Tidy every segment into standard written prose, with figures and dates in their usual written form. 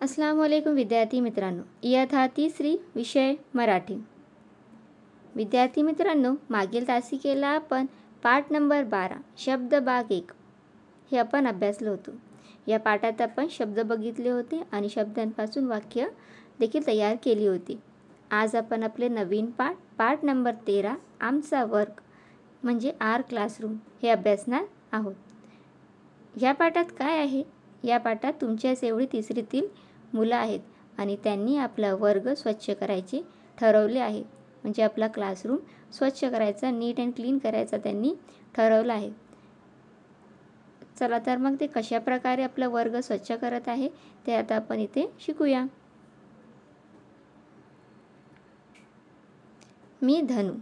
अस्सलाम वालेकुम विद्यार्थी मित्रांनो, इयत्ता तिसरी विषय मराठी. विद्यार्थी मित्रांनो, मागील तासिकेला आपण पाठ नंबर 12 शब्द भाग 1 हे आपण अभ्यासलो होतो. या पाठात आपण शब्द बघितले होते आणि शब्दांपासून वाक्य देखील तयार केली होती. आज आपण आपले नवीन पाठ नंबर 13 आमचा वर्ग म्हणजे आर क्लासरूम हे अभ्यासणार आहोत. या पाठात काय आहे? या पाठात तुमच्याच एवढी तिसरीतील मुलं आहेत आणि त्यांनी आपला वर्ग स्वच्छ करायचे ठरवले आहे. म्हणजे आपला क्लासरूम स्वच्छ करायचा, नीट अँड क्लीन करायचा त्यांनी ठरवलं आहे. चला तर मग ते कशा प्रकारे आपला वर्ग स्वच्छ करत आहे ते आता आपण इथे शिकूया. मी धनू,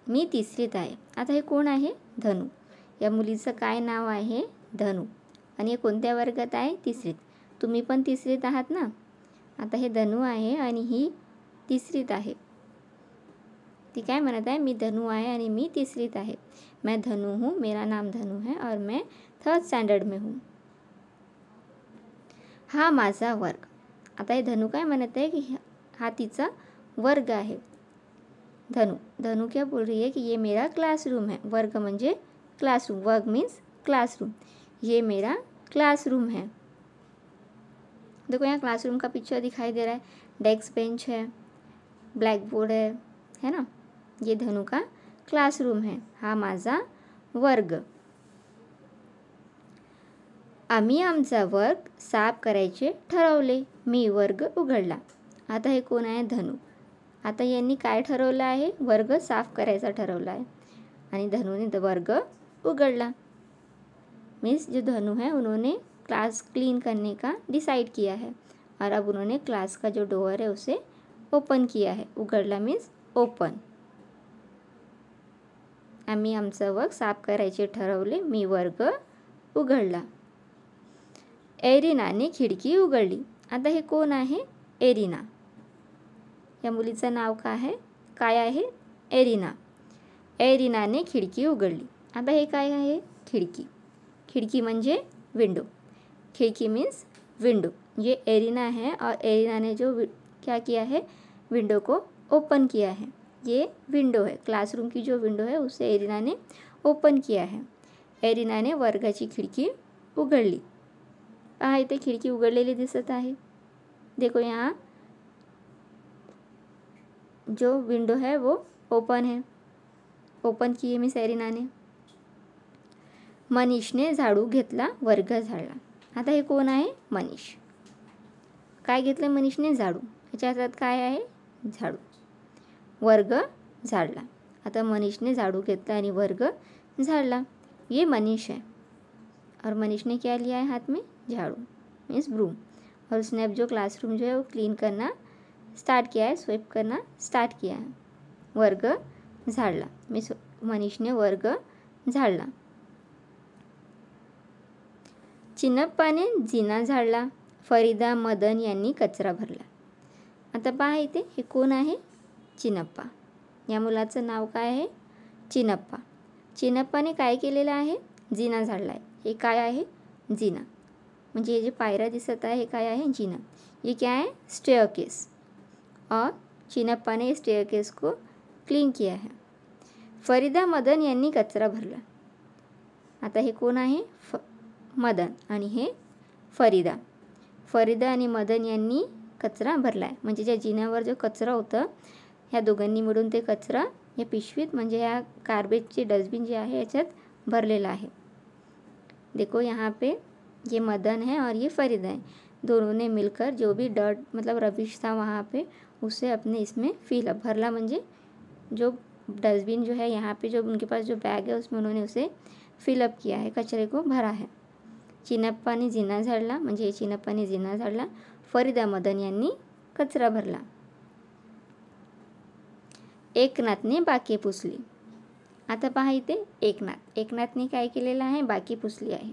मी तिसरीत आहे. आता हे कोण आहे? धनू. या मुलीचं काय नाव आहे? धनू. आणि हे कोणत्या वर्गात आहे? तिसरीत. तुम्ही पण तिसरीत आहात ना? आता हे धनू आहे आणि ही तिसरीत आहे. ती काय म्हणत आहे? मी धनू आहे आणि मी तिसरीत आहे. मैं धनू हूँ, मेरा नाम धनू है और मैं 3rd स्टँडर्ड में हूँ. हा माझा वर्ग. आता हे धनू काय म्हणत आहे की हा तिचा वर्ग आहे. धनू क्या बोल रही है कि ये मेरा क्लासरूम है. वर्ग म्हणजे क्लासरूम. वर्ग मीन्स क्लासरूम. ये मेरा क्लासरूम है. देखो यहाँ क्लासरूम का पिक्चर दिखाई दे रहा है. डेस्क बेंच है, ब्लैक बोर्ड है ना. ये धनू का क्लासरूम है. हा माझा वर्ग. आम्ही आमचा वर्ग साफ करायचे ठरवले. मी वर्ग उघडला. आता हे कोण आहे? धनू. आता यांनी काय ठरवलं आहे? वर्ग साफ करायचा ठरवला आहे आणि धनूने वर्ग उघडला. मीन्स जो धनू है उन्होंने क्लास क्लीन करने का डिसाइड किया है और अब उन्होंने क्लास का जो डोर है उसे ओपन किया है. उघडला मीन्स ओपन. आम्ही आमचा वर्ग साफ करायचे ठरवले. मी वर्ग उघडला. एरिनाने खिडकी उघडली. आता हे कोण आहे? एरिना. या मुलीचं नाव काय आहे? एरिना. एरिनाने खिडकी उघडली. आता हे काय आहे? खिडकी. खिड़की म्हणजे विंडो. खिड़की मीन्स विंडो. ये एरिना है और एरिना ने जो क्या किया है? विंडो को ओपन किया है. ये विंडो है. क्लासरूम की जो विंडो है उसे एरिना ने ओपन किया है. एरिना ने वर्गाची खिडकी उघडली. पहा इथे खिडकी उघडलेली दिसत आहे. देखो यहाँ जो विंडो है वो ओपन है. ओपन की है मीन्स एरिना ने. मनीषने झाडू घेतला. वर्ग झाडला. आता हे कोण आहे? मनीष. काय घेतलं मनीषने? झाडू. याच्या हातात काय आहे? झाडू. वर्ग झाडला. आता मनीषने झाडू घेतला आणि वर्ग झाडला. ये मनीष है और मनीष ने क्या लिया है हाथ में? झाड़ू मीन्स ब्रूम. और उसने अब जो क्लासरूम जो है वो क्लीन करना स्टार्ट किया है, स्वीप करना स्टार्ट किया है. वर्ग झाडला मीन्स मनीषने वर्ग झाडला. चिनप्पाने जिना झाडला. फरीदा, मदन यांनी कचरा भरला. आता पहा इथे हे कोण आहे? चिनप्पा. या मुलाचं नाव काय आहे? चिनप्पा. चिनप्पाने काय केलेलं आहे? जिना झाडला आहे. हे काय आहे? जिना. म्हणजे हे जे पायऱ्या दिसत आहे हे काय आहे? जिना. ये क्या है? स्टेयरकेस. और चिनप्पा ने स्टेयरकेस को क्लीन किया है. फरीदा, मदन यांनी कचरा भरला. आता हे कोण आहे? मदन आणि हे फरीदा. फरीदा आणि मदन यांनी कचरा भरला आहे. म्हणजे ज्या जिन्यावर जो कचरा होता ह्या दोघांनी मिळून ते कचरा या पिशवीत म्हणजे या गार्बेजचे डस्टबिन जे आहे याच्यात भरलेला आहे. देखो यहाँ पे ये मदन है और ये फरीदा है. दोनों ने मिलकर जो भी डर्ट मतलब रबिश था वहाँ पे उसे अपने इसमें फिलअप भरला. म्हणजे जो डस्टबिन जो है यहाँ पे जो उनके पास जो बैग है उसमें उन्होंने उसे फिलअप किया है, कचरे को भरा है. चिनप्पाने जिना झाडला म्हणजे चिनप्पाने जिना झाडला. फरीदा, मदन यांनी कचरा भरला. एकनाथने बाकी पुसली. आता पहा इथे एकनाथ. एकनाथने काय केलेलं आहे? बाकी पुसली आहे.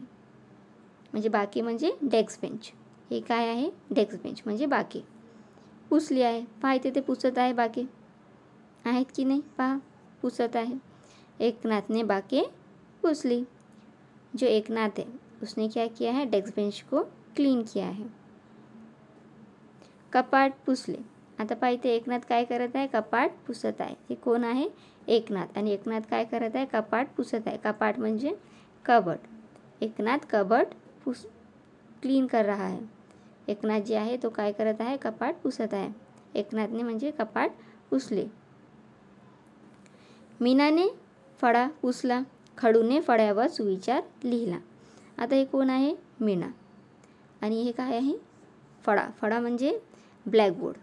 म्हणजे बाकी म्हणजे डेस्क बेंच. हे काय आहे? डेस्क बेंच म्हणजे बाकी पुसली आहे. पहा इथे ते पुसत आहे. बाकी आहेत की नाही? पहा पुसत आहे. एकनाथने बाकी पुसली. जो एकनाथ है उसने क्या किया है? डेस्क बेंच को क्लीन किया है. कपाट पुसले. आता पहा इथे एकनाथ काय करत आहे, कपाट पुसत आहे. हे कोण आहे, एकनाथ. आणि एकनाथ काय करत आहे, कपाट पुसत आहे. कपाट म्हणजे कबड. एकनाथ कबड क्लीन कर रहा है. एकनाथ जे आहे तो काय करत आहे, कपाट पुसत आहे. एकनाथने म्हणजे कपाट पुसले. मीनाने फळा पुसला. खडूने फळ्यावर सुविचार लिहिला. आता हे कोण आहे, मीना. आणि हे काय आहे, फळा. फळा म्हणजे ब्लॅकबोर्ड.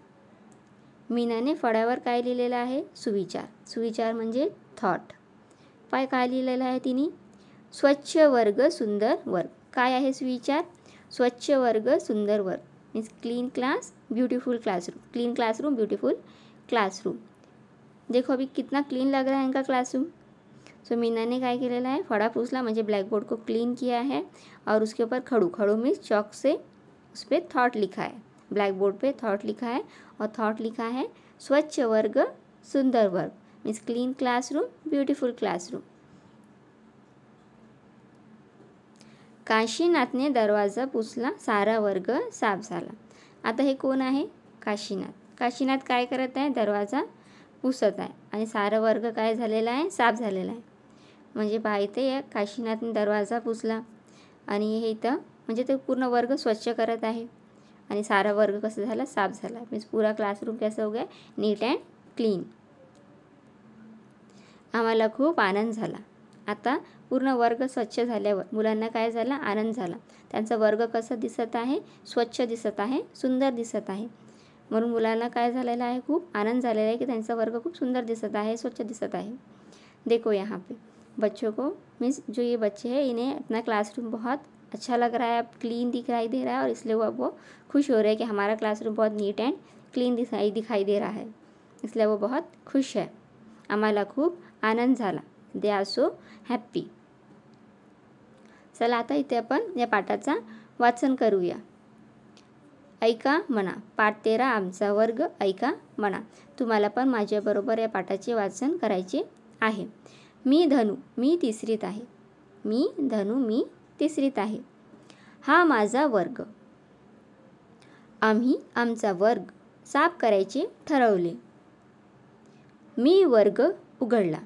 मीनाने फळ्यावर काय लिहिलेलं आहे, सुविचार. सुविचार म्हणजे थॉट. काय लिहिलेलं आहे तिने, स्वच्छ वर्ग सुंदर वर्ग. काय आहे सुविचार, स्वच्छ वर्ग सुंदर वर्ग means clean class beautiful classroom. Clean classroom beautiful classroom. देखो अभी कितना क्लीन लग रहा है इनका क्लासरूम. सो मीना ने क्या किया है, फड़ा पुसला म्हणजे ब्लैक बोर्ड को क्लीन किया है और उसके ऊपर खड़ू. खड़ू मीन्स चॉक से उस पर थॉट लिखा है. ब्लैक बोर्ड पे थॉट लिखा है और थॉट लिखा है स्वच्छ वर्ग सुंदर वर्ग means clean classroom beautiful classroom. काशीनाथने दरवाजा पुसला, सारा वर्ग साफ झाला. आता हे कोण आहे, काशीनाथ. काशीनाथ काय करत आहे, दरवाजा पुसत आहे आणि सारा वर्ग काय झालेला आहे, साफ झालेला आहे. म्हणजे पहा इथे या काशीनाथने दरवाजा पुसला आणि हे इथं म्हणजे ते पूर्ण वर्ग स्वच्छ करत आहे आणि सारा वर्ग कसं झाला, साफ झाला. मीन्स पूरा क्लासरूम कैसा हो गया, नीट अँड क्लीन. आम्हाला खूप आनंद झाला. आता पूर्ण वर्ग स्वच्छ झाल्यावर मुलांना काय झाला, आनंद झाला. त्यांचा वर्ग कसं दिसत आहे, स्वच्छ दिसत आहे, सुंदर दिसत आहे. म्हणून मुलांना काय झालेला आहे, खूप आनंद झालेला आहे की त्यांचा वर्ग खूप सुंदर दिसत आहे, स्वच्छ दिसत आहे. देखो यहाँ पे बच्चों को मीन्स जो ये बच्चे हैं इन्हें अपना क्लासरूम बहुत अच्छा लग रहा है, अब क्लीन दिखाई दे रहा है और इसलिए वो खुश हो रहे हैं कि हमारा क्लासरूम बहुत नीट एंड क्लीन दिखाई दे रहा है. इसलिए वो बहुत खुश है. आम्हाला खूप आनंद झाला. They are so happy. चला आता इथे आपण या पाठाचा वाचन करूया. ऐका म्हणा. पाठ 13 आमचा वर्ग ऐका म्हणा. तुम्हाला पण माझ्याबरोबर या पाठाचे वाचन करायचे आहे. मी धनु, मी तिसरीत आहे. मी धनु, मी तिसरीत आहे. हा माझा वर्ग. आम्ही आमचा वर्ग साफ करायचे ठरवले. मी वर्ग उघडला.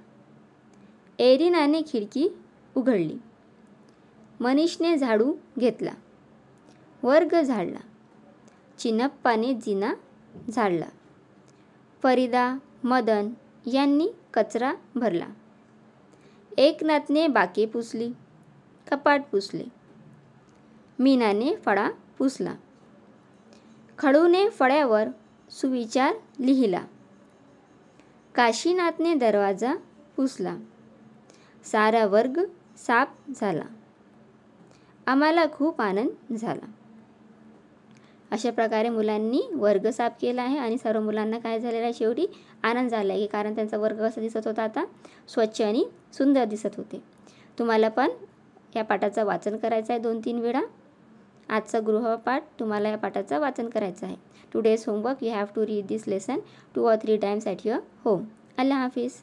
एरिनाने खिडकी उघडली. मनीषने झाडू घेतला. वर्ग झाडला. चिनप्पाने जिना झाडला. फरीदा, मदन यांनी कचरा भरला. एकनाथने बाके पुसली. कपाट पुसले. मीनाने फळा पुसला. खडूने फळ्यावर सुविचार लिहिला. काशीनाथने दरवाजा पुसला. सारा वर्ग साफ झाला. आम्हाला खूप आनंद झाला. अशा प्रकारे मुलांनी वर्ग साफ केला आहे आणि सर्व मुलांना काय झालेलं आहे, शेवटी आनंद झाला आहे कारण त्यांचा वर्ग कसा दिसत होता, आता स्वच्छ आणि सुंदर दिसत होते. तुम्हाला पण या पाठाचं वाचन करायचं आहे 2-3 वेळा. आजचा गृहपाठ तुम्हाला या पाठाचं वाचन करायचं आहे. Today's homework you have to read this lesson 2 or 3 times at your home. अल्लाह हाफिज.